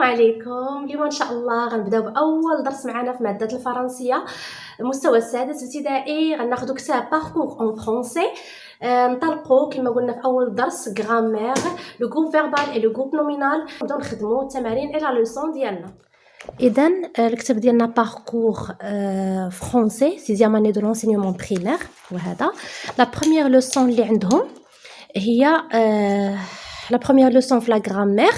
عليكم. اليوم ان شاء الله غنبداو باول درس معنا في ماده الفرنسيه المستوى السادس ابتدائي. غناخذوا كتاب باركور اون فرونسي. نطلقوا كما قلنا في اول درس غرامير لو جروب فيربال اي لو جروب نومينال. نبداو نخدموا التمارين الى لوسون ديالنا. اذا الكتاب ديالنا باركور فرونسي سيزيام اني دو لونسينيومون بريمير، وهذا لا بروميير لوسون اللي عندهم هي لا بروميير لوسون في لا غرامير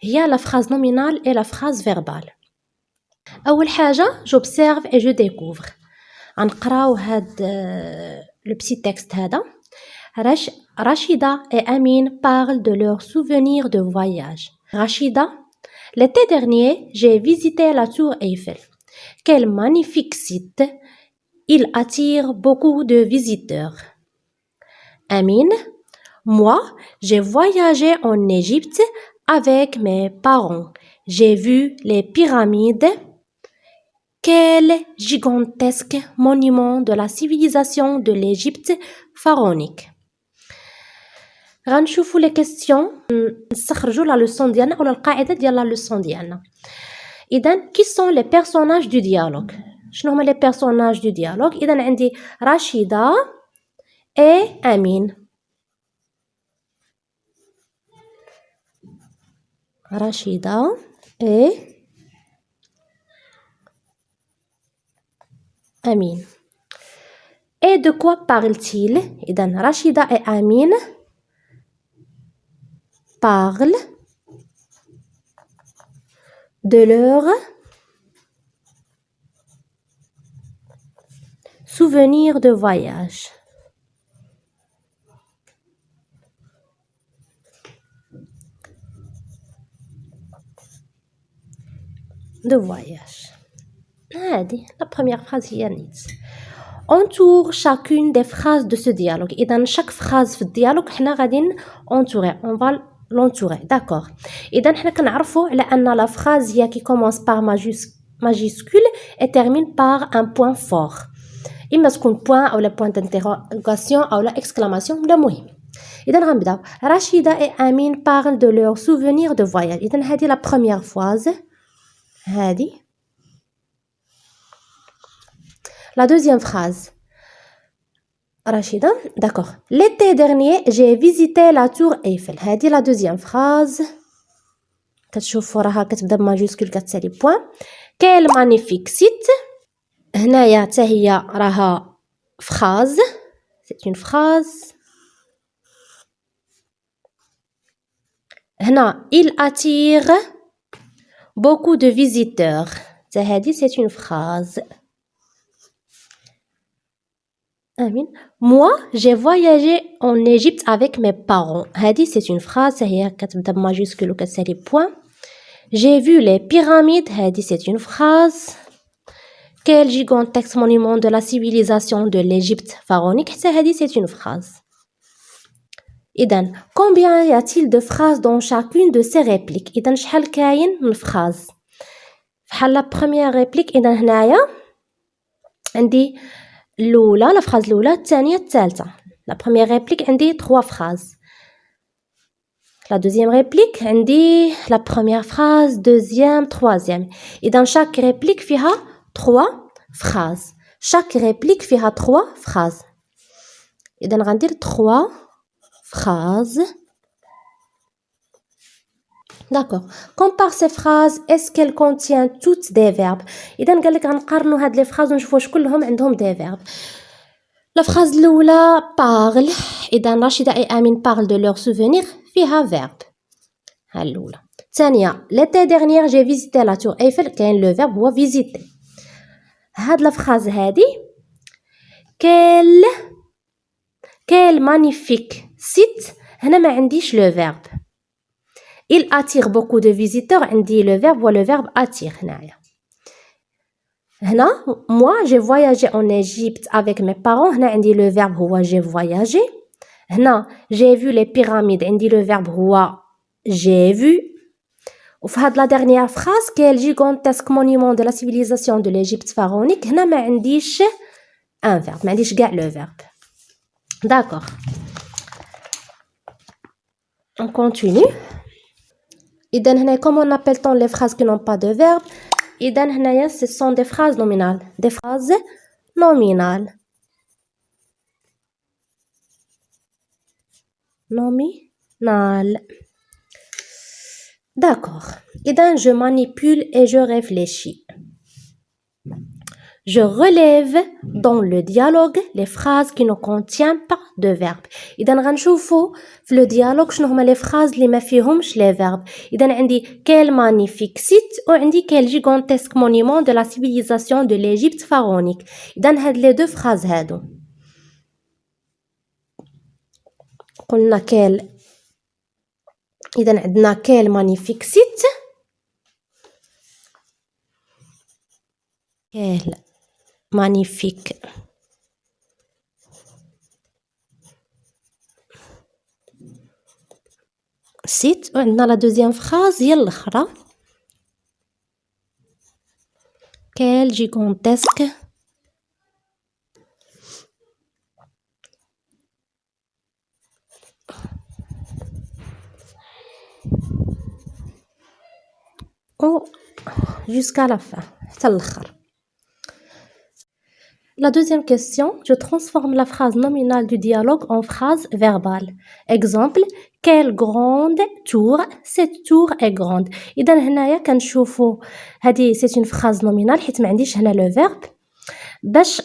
هي la phrase nominale et la phrase verbale. أول حاجة j'observe et je découvre. غنقراو هاد le petit texte هذا. Rachida et Amine parlent de leurs souvenirs de voyage. Rachida, l'été dernier, j'ai visité la tour Eiffel. Quel magnifique site! Il attire beaucoup de visiteurs. Amine, moi, j'ai voyagé en Égypte avec mes parents. J'ai vu les pyramides. Quel gigantesque monument de la civilisation de l'Égypte pharaonique. غنشوفوا les questions نستخرجوا la leçon ديالنا ولا القاعدة ديال la leçon ديالنا. إذا qui sont les personnages du dialogue؟ شنو هما les personnages du dialogue؟ إذا عندي رشيدة et أمين. Rachida et Amine. Et de quoi parlent-ils? إذن Rachida et Amine parlent de leurs souvenirs de voyage. De voyage. هذه la première phrase هي نيت. Entoure chacune des phrases de ce dialogue. إذا chaque phrase في الديالوج حنا غادي entourer. On va l'entourer. D'accord. إذا حنا كنعرفوا على أن la phrase هي qui commence par majuscule et termine par un point fort. إما تكون point أو لا point d'interrogation أو لا exclamation ولا مهم. إذا غنبداو. Rachida et Amine parlent de leurs souvenirs de voyage. إذا هذه la première phrase. هذه. La deuxième phrase. Rachida, d'accord. L'été dernier, j'ai visité la tour Eiffel. هذه la deuxième phrase. كتشوفوا راها كتبدا بماجيسكول كتسالي بوين. Quel magnifique site. هنايا حتى هي راها phrase. C'est une phrase. هنا il attire beaucoup de visiteurs. حتى هذه c'est une phrase. Amine. Moi, j'ai voyagé en Égypte avec mes parents. هذه c'est une phrase. هي كتبدا بماجيسكول وكتسالي بوين. J'ai vu les pyramides. هذه c'est une phrase. Quel gigantesque monument de la civilisation de l'Égypte pharaonique. حتى هذه c'est une phrase. إذن combien y a-t-il de phrases dans chacune de ces répliques؟ إذن شحال كاين من phrase؟ فحال la première réplique. إذن هنايا عندي الأولى لا phrase الأولى الثانية الثالثة. La première réplique عندي 3 phrases. La deuxième réplique عندي la première phrase, deuxième, troisième. إذن chaque réplique فيها 3 phrases. Chaque réplique فيها 3 phrases. إذن غندير 3 phrases. D'accord. Compare ces phrases. Est-ce qu'elles contiennent toutes des verbes? إذا قال لك غنقارنوا هاد لي phrases ونشوفوا واش كلهم عندهم des verbes. La phrase الأولى parle. إذا رشيدة et Amine parlent de leurs souvenirs فيها verbe. ها الأولى. الثانية l'été dernier j'ai visité la tour Eiffel. كاين le verbe هو visiter. هاد la phrase هادي quel magnifique site. هنا ما عنديش le verbe. Il attire beaucoup de visiteurs. عندي le verbe و le verbe attire هنايا. هنا moi j'ai voyagé en Égypte avec mes parents. هنا عندي le verbe هو j'ai voyagé. هنا j'ai vu les pyramides. عندي le verbe هو j'ai vu. وفي هاد la dernière phrase quel gigantesque monument de la civilisation de l'Égypte pharaonique. هنا ما عنديش un verbe. ما عنديش كاع le verbe. D'accord. On continue. إذن هنا comment on appelle-t-on les phrases qui n'ont pas de verbe. إذن هنايا ce sont des phrases nominales. Des phrases nominales. Nominales. D'accord. إذن je manipule et je réfléchis. Je relève dans le dialogue les phrases qui ne contiennent pas de verbe. إذا غنشوفوا في لو ديالوج شنو هما لي phrases اللي ما فيهمش لي verbe. إذا عندي quel magnifique site وعندي quel gigantesque monument de la civilisation de l'Égypte pharaonique. إذا هاد لي دو phrases هادو قلنا quel. إذا عندنا quel magnifique site. Quel magnifique site. وعندنا la deuxième phrase هي الأخرى. Quel gigantesque jusqu'à la fin حتى الآخر. La deuxième question, je transforme la phrase nominale du dialogue en phrase verbale. Exemple, quelle grande tour. Cette tour est grande. إذا هنايا كنشوفوا هذه c'est une phrase nominale حيت ما عنديش هنا le verbe. باش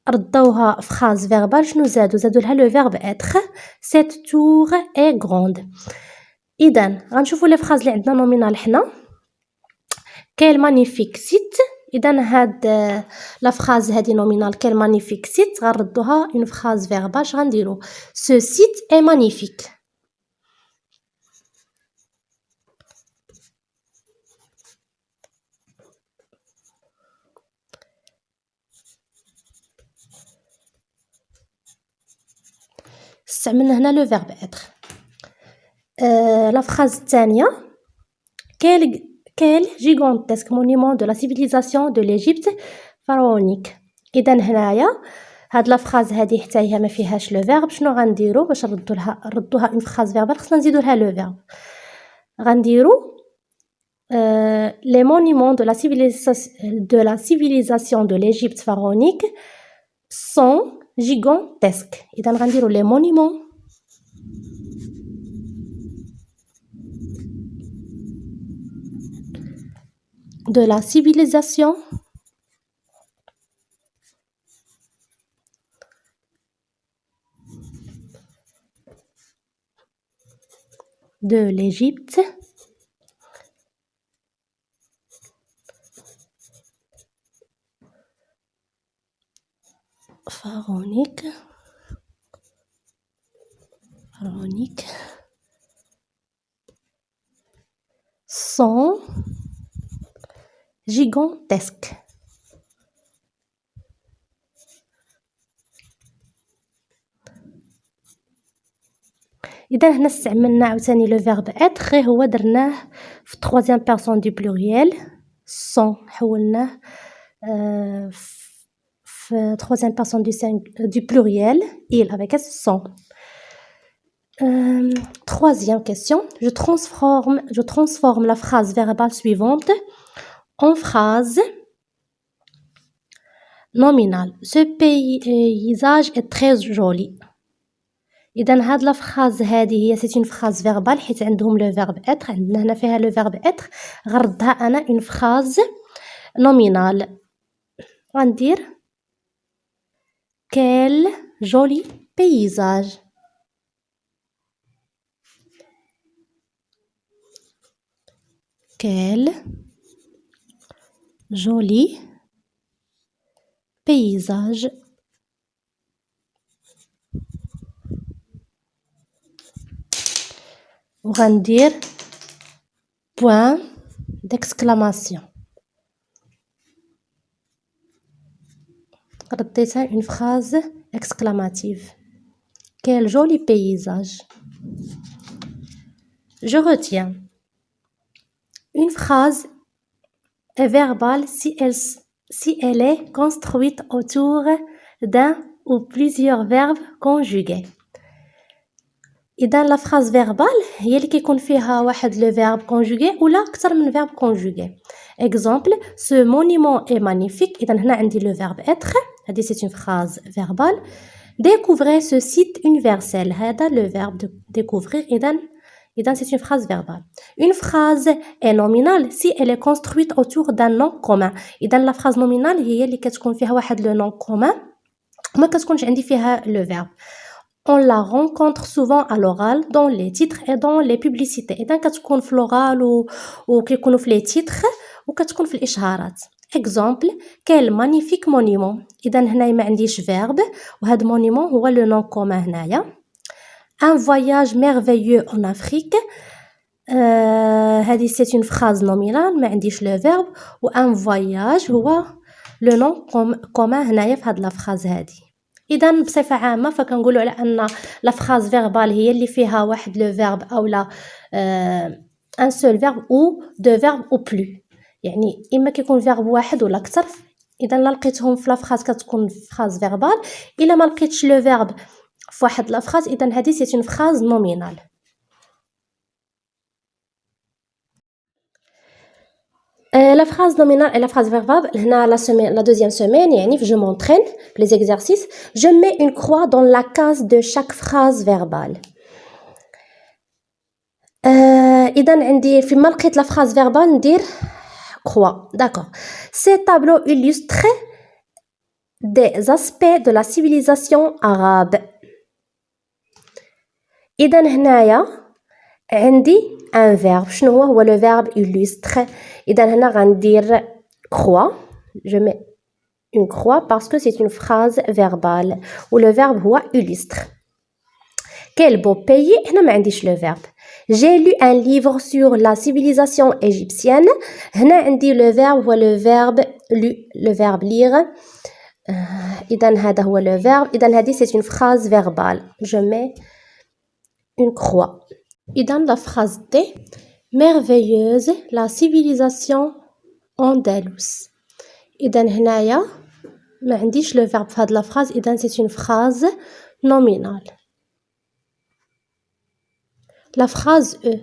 ردوها phrase verbale شنو زادوا لها le verbe être. Cette tour est grande. إذا غنشوفوا les phrases اللي عندنا nominal حنا. Quel magnifique site. إذا هاد لا phrase هادي nominal quel magnifique site غنردوها une phrase verbale. اش غنديرو ce site est magnifique. استعملنا هنا le verbe être. لا phrase الثانية quel gigantesque monument de la civilisation de l'Égypte pharaonique. إذا هنايا هاد لا phrase هادي حتى هي ما فيهاش le verbe. شنو غنديرو باش نردوها une phrase verbale خصنا نزيدو لها le verbe. غنديرو les monuments de la civilisation de l'Égypte pharaonique sont gigantesques. إذا غنديرو les monuments de la civilisation de l'Égypte pharaonique sont gigantesques. إذا هنا استعملنا عاوتاني لو فيرب être غير هو درناه في troisième personne du pluriel sont حولناه في troisième personne du pluriel il avec s sont. Troisième question, je transforme la phrase verbale suivante en phrase nominale. Ce paysage est très joli. إذا هاد لا phrase هذه هي c'est une phrase verbale حيت عندهم le verbe être. عندنا هنا فيها le verbe être. غنردها أنا une phrase nominale. غندير quel joli paysage. Quel joli paysage. وغندير point d'exclamation. رديتها une phrase exclamative. Quel joli paysage. Je retiens. Une phrase est verbale si elle est construite autour d'un ou plusieurs verbes conjugués. اذا لا فراز فيربال هي اللي كيكون فيها واحد لو فيرب كونجوغي ولا اكثر من فيرب كونجوغي. اكزامبل ce monument est magnifique. اذا هنا عندي لو فيرب être، هذه c'est une phrase verbale. découvrez ce site universel، هذا le verbe découvrir. اذا c'est une phrase verbale. une phrase est nominale si elle est construite autour d'un nom commun. اذا la phrase nominale هي اللي كتكون فيها واحد le nom commun ما كتكونش عندي فيها le verbe. on la rencontre souvent à l'oral dans les titres et dans les publicités. اذا كتكون في l'oral وكيكونوا في les titres وكتكون في الاشهارات. exemple quel magnifique monument. اذا هنايا ما عنديش verbe وهذا monument هو le nom commun هنايا. un voyage merveilleux en Afrique. هذه c'est une phrase nominale ما عنديش le verbe و un voyage هو le nom commun هنايا في هاد لا phrase هذه. اذا بصفه عامه فكنقولوا على ان لا phrase verbale هي اللي فيها واحد le verbe او لا un seul verbe ou deux verbes ou plus. يعني اما كيكون verbe واحد ولا اكثر. اذا لا لقيتهم في لا phrase كتكون phrase verbale. الا ما لقيتش le verbe في واحد لا phrase اذا هذه c'est une phrase nominale. La phrase nominale et la phrase verbale, la deuxième semaine, je m'entraîne, les exercices, je mets une croix dans la case de chaque phrase verbale. إذا عندي فيما لقيت la phrase verbale ندير croix. D'accord. Ces tableaux illustrent des aspects de la civilisation arabe. إذا هنايا عندي un verbe. شنو هو le verbe illustre. إذا هنا غندير croix. Je mets une croix parce que c'est une phrase verbale où le verbe هو illustre. Quel beau pays. هنا ما عنديش le verbe. J'ai lu un livre sur la civilisation égyptienne. هنا عندي le verbe هو le verbe le verbe lire. إذا هذا هو le verbe. إذا هذه c'est une phrase verbale. Je mets une croix. إذا la phrase D merveilleuse la civilisation andalouse. إذا هنايا ما عنديش le verbe في هاد la phrase. إذا c'est une phrase nominale. La phrase E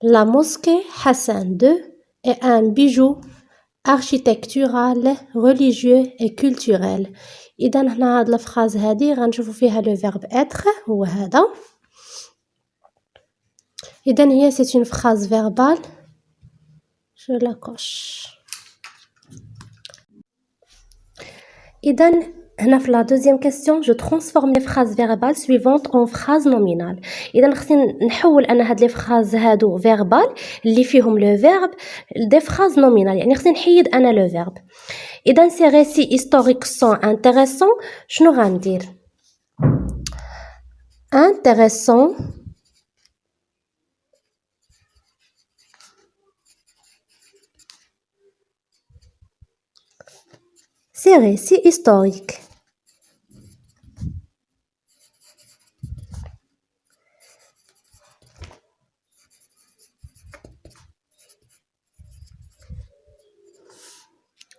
la mosquée Hassan II est un bijou architectural, religieux et culturel. إذا هنا هاد la phrase هادي غنشوفوا فيها le verbe être هو هذا. إذا هي c'est une phrase verbale. Je la coche. إذا هنا في la deuxième question je transforme les phrases verbales suivantes en phrases nominales. إذا خصني نحول أنا هاد لي phrases هادو verbal اللي فيهم le verbe des phrases nominales. يعني خصني نحيد أنا le verbe. إذا ces récits historiques sont intéressants. شنو غندير intéressant ces récits historiques.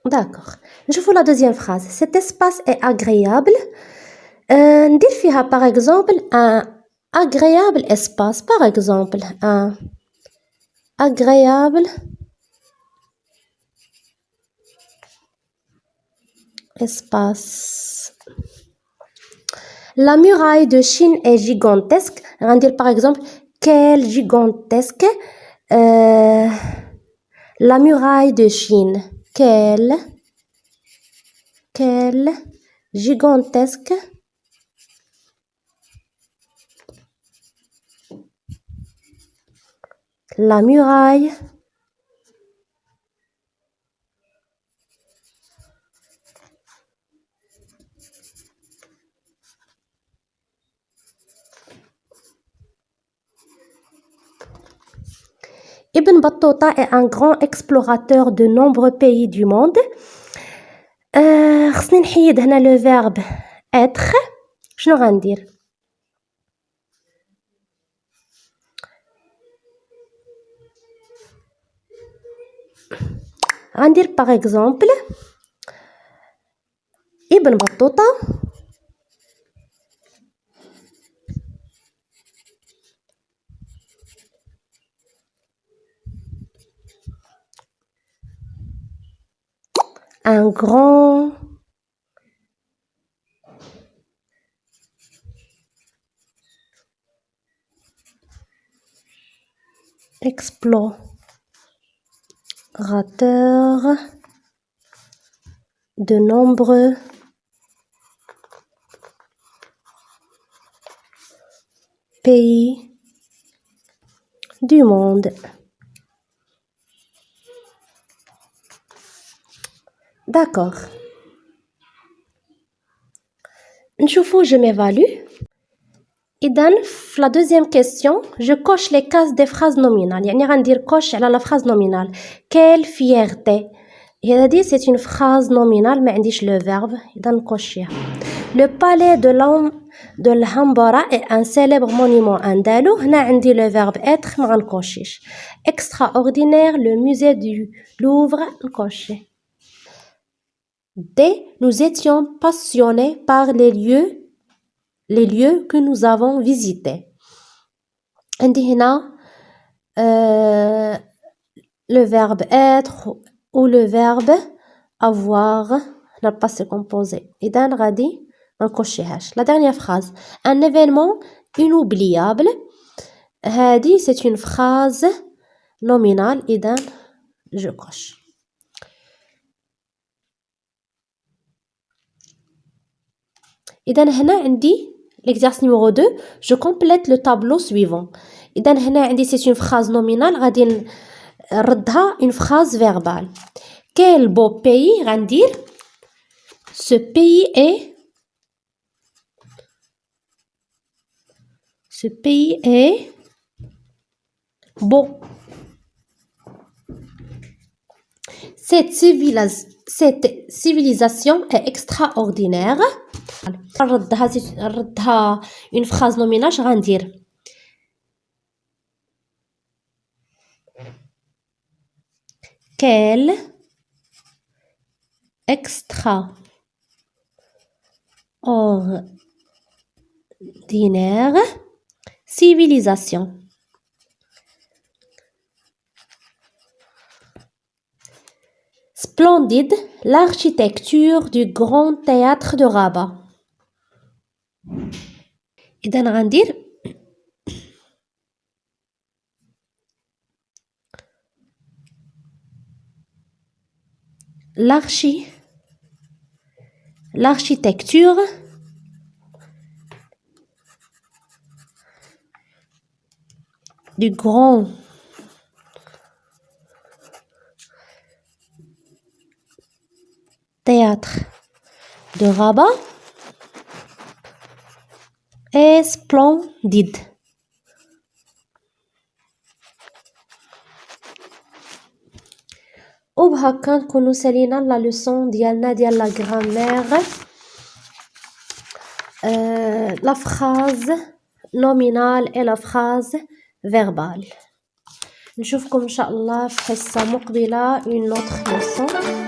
D'accord. نشوفوا la deuxième phrase. Cet espace est agréable. ندير فيها par exemple un agréable espace. Par exemple un agréable espace. La muraille de Chine est gigantesque. غندير par exemple quelle gigantesque. La muraille de Chine. Quelle gigantesque. La muraille Ibn Battuta est un grand explorateur de nombreux pays du monde. خصني نحيد هنا le verbe être. شنو غندير غندير par exemple Ibn Battuta un grand explorateur de nombreux pays du monde. D'accord. نشوفوا je m'évalue. إذن في la deuxième question je coche les cases des phrases nominales. يعني غندير coche على la phrase nominale. Quelle fierté. هذه c'est une phrase nominale ما عنديش le verbe. إذن نكوشيها. Le palais de l'Alhambra est un célèbre monument andalou. هنا عندي le verbe être ما غنكوشيش. Extraordinaire le musée du Louvre نكوشي. Nous étions passionnés par les lieux que nous avons visités. عندي هنا le verbe être ou le verbe avoir le passé composé. إذن غادي ما نكوشيهاش. La dernière phrase. Un événement inoubliable. هذه c'est une phrase nominale. إذن je coche. إذن هنا عندي l'exercice numéro 2 je complète le tableau suivant. إذن هنا عندي c'est une phrase nominale غادي نردها une phrase verbale. Quel beau pays غندير ce pays est beau. Cette civilisation est extraordinaire. نردها une phrase nominale اش غندير quelle extraordinaire civilisation. Splendide l'architecture du grand théâtre de Rabat. إذن غندير l'architecture du grand théâtre de Rabat est splendide. وبهكا نكونوا سالينا لا لوسون ديالنا ديال لا غرامير. la phrase nominale et la phrase verbale. نشوفكم ان شاء الله في حصة مقبلة une autre leçon.